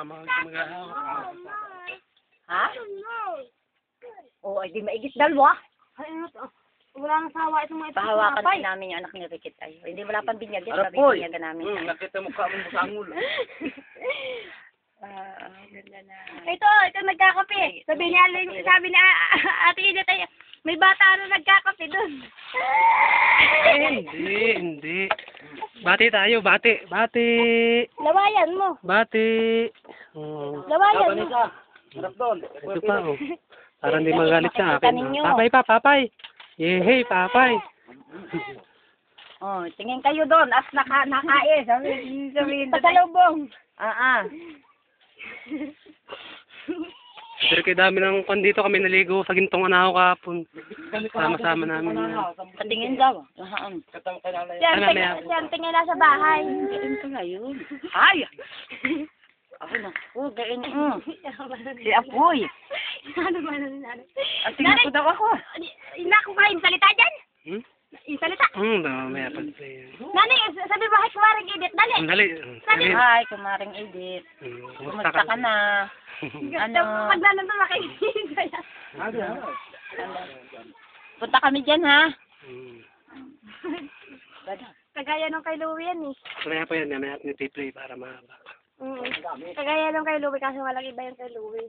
mag-ahawak. Ha? Oo, ay di maigit dalawa. Ay, ano to? Wala nang sawa itong mga ito. Pahawakan din namin yung anak ni Ricket ay. Hindi wala pang binyag yan. Sabi Arapoy! binyagan namin. Nakita mo ka mo sa angul. Ganda na. Ito nagkakape. Sabi ni Ate Edith ay, may bata na nagkakape doon. Hindi. Bati tayo, bati. Lawayan mo. Bati. Oh. Lawayan mo. Harap doon. Ito pa, oh. Para hindi magalit sa akin. Ninyo. Papay. Yehey, papay. Oh, tingin kayo doon. As nakain. Sabihin doon. Pasalubong. Pero kay dami ng dito kami naligo sa Gintong Anahaw kahapon. Sama-sama namin. Patingin daw. Saan? Yan, tingin na sa bahay. Gain ka ngayon. Ay! Ako na. Oh, gain. Si Apoy. Ano ba na? At tingnan ko daw ako. Naku kayo, salita dyan. Yung salita. Mamaya pa. Nani, sabi ba, kumaring Edith, dali. Dali. Hi, kumaring Edith. Kumusta Kumusta ka na? Ano? Pag nandun makinig. Punta kami dyan, ha? Kagaya nung kay Louie yan eh. Kaya pa yan, namin at ni Play para mahaba. Kagaya nung kay Louie kasi walang iba yung kay Louie.